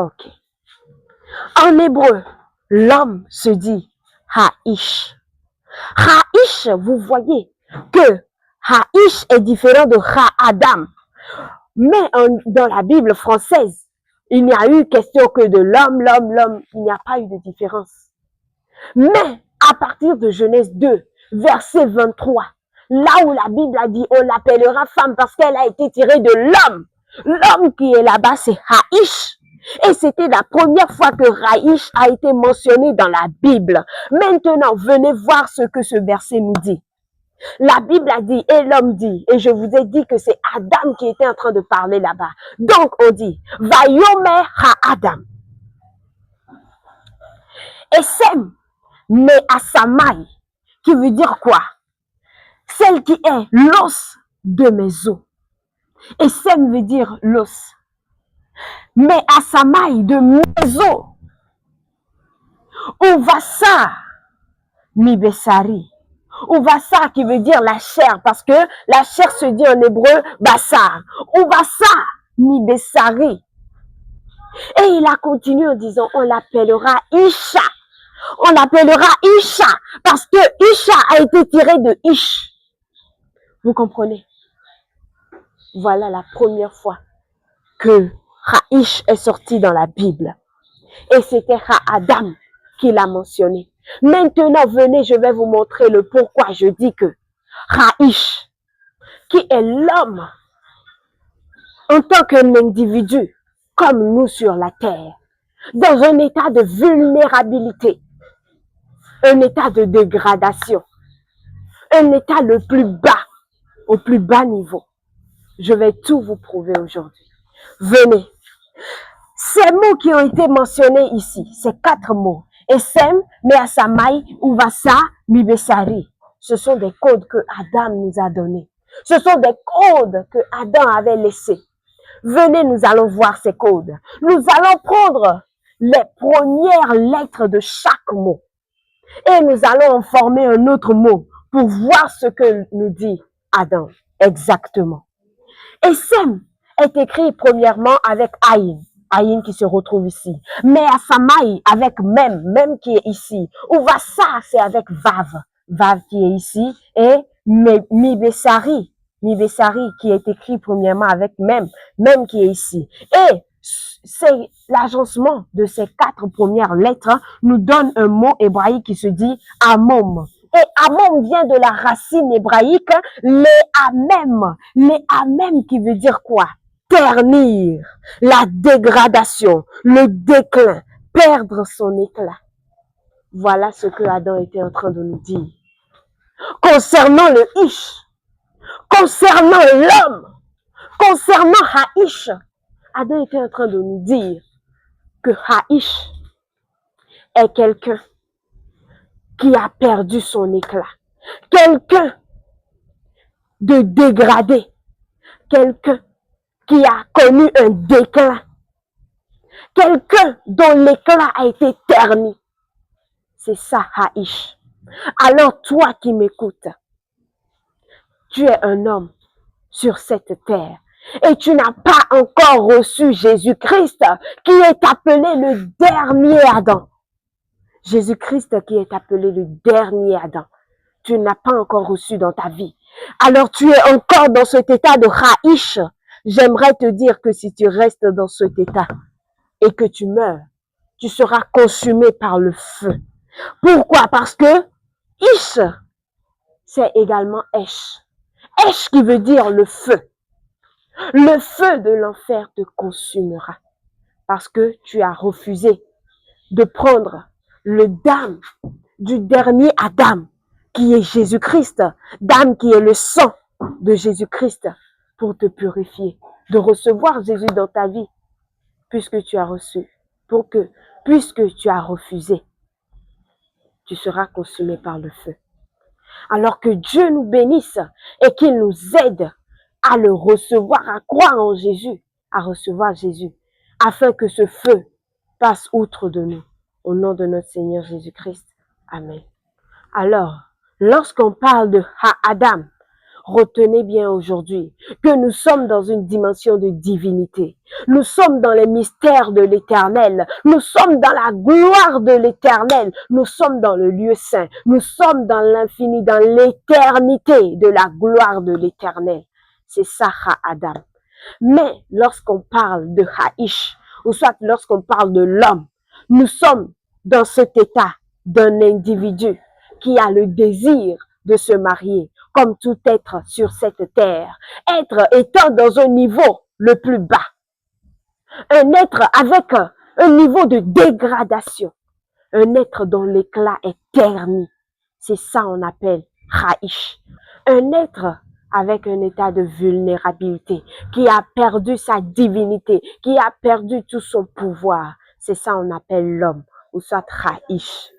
Ok. En hébreu, l'homme se dit Haïsh. Haïsh, vous voyez que Haïsh est différent de Ha-Adam. Mais dans la Bible française, il n'y a eu question que de l'homme, l'homme, l'homme. Il n'y a pas eu de différence. Mais à partir de Genèse 2, verset 23, là où la Bible a dit on l'appellera femme parce qu'elle a été tirée de l'homme. L'homme qui est là-bas, c'est Haïsh. Et c'était la première fois que Haïsh a été mentionné dans la Bible. Maintenant, venez voir ce que ce verset nous dit. La Bible a dit, et l'homme dit, et je vous ai dit que c'est Adam qui était en train de parler là-bas. Donc, on dit, Vayomer ha-Adam. Et Sem, mais à Samai, qui veut dire quoi? Celle qui est l'os de mes os. Et Sem veut dire l'os. Mais à Samai, de mes os. Uvasa, mi besari. Uvasa qui veut dire la chair, parce que la chair se dit en hébreu bassar. Uvasa mi besari. Et il a continué en disant, on l'appellera Isha. On l'appellera Isha, parce que Isha a été tiré de Ish. Vous comprenez? Voilà la première fois que Haïsh est sorti dans la Bible. Et c'était Ha-Adam qui l'a mentionné. Maintenant, venez, je vais vous montrer le pourquoi je dis que Haïsh, qui est l'homme en tant qu'un individu, comme nous sur la terre, dans un état de vulnérabilité, un état de dégradation, un état le plus bas, au plus bas niveau. Je vais tout vous prouver aujourd'hui. Venez. Ces mots qui ont été mentionnés ici, ces 4 mots, Esem, Measamai, Uvasa, Mibesari, ce sont des codes que Adam nous a donnés. Ce sont des codes que Adam avait laissés. Venez, nous allons voir ces codes. Nous allons prendre les premières lettres de chaque mot. Et nous allons en former un autre mot pour voir ce que nous dit Adam exactement. Esem est écrit premièrement avec Aïn. Aïn qui se retrouve ici. Mais à Samai avec même qui est ici. Uvasa, c'est avec Vav. Vav qui est ici. Et Mibesari qui est écrit premièrement avec même qui est ici. Et c'est l'agencement de ces 4 premières lettres nous donne un mot hébraïque qui se dit Amom. Et Amom vient de la racine hébraïque Léamem. Léamem qui veut dire quoi? Ternir, la dégradation, le déclin, perdre son éclat. Voilà ce que Adam était en train de nous dire. Concernant le Ish, concernant l'homme, concernant Haïsh, Adam était en train de nous dire que Haïsh est quelqu'un qui a perdu son éclat, quelqu'un de dégradé, quelqu'un qui a connu un déclin, quelqu'un dont l'éclat a été terni. C'est ça, Haïsh. Alors toi qui m'écoutes, tu es un homme sur cette terre et tu n'as pas encore reçu Jésus-Christ qui est appelé le dernier Adam. Jésus-Christ qui est appelé le dernier Adam. Tu n'as pas encore reçu dans ta vie. Alors tu es encore dans cet état de Haïsh. J'aimerais te dire que si tu restes dans cet état et que tu meurs, tu seras consumé par le feu. Pourquoi? Parce que Ish, c'est également Esh. Esh qui veut dire le feu. Le feu de l'enfer te consumera. Parce que tu as refusé de prendre le dam du dernier Adam, qui est Jésus-Christ. Dam qui est le sang de Jésus-Christ pour te purifier. De recevoir Jésus dans ta vie, puisque tu as reçu. Puisque tu as refusé, tu seras consumé par le feu. Alors que Dieu nous bénisse et qu'il nous aide à le recevoir, à croire en Jésus, à recevoir Jésus, afin que ce feu passe outre de nous. Au nom de notre Seigneur Jésus-Christ. Amen. Alors, lorsqu'on parle de Ha-Adam, Retenez bien aujourd'hui que nous sommes dans une dimension de divinité. Nous sommes dans les mystères de l'Éternel. Nous sommes dans la gloire de l'Éternel. Nous sommes dans le lieu saint. Nous sommes dans l'infini, dans l'éternité de la gloire de l'Éternel. C'est ça, Adam. Mais lorsqu'on parle de Haïsh, ou soit lorsqu'on parle de l'homme, nous sommes dans cet état d'un individu qui a le désir de se marier, comme tout être sur cette terre. Être étant dans un niveau le plus bas. Un être avec un niveau de dégradation. Un être dont l'éclat est terni. C'est ça on appelle Haïsh. Un être avec un état de vulnérabilité, qui a perdu sa divinité, qui a perdu tout son pouvoir. C'est ça on appelle l'homme, ou soit Haïsh.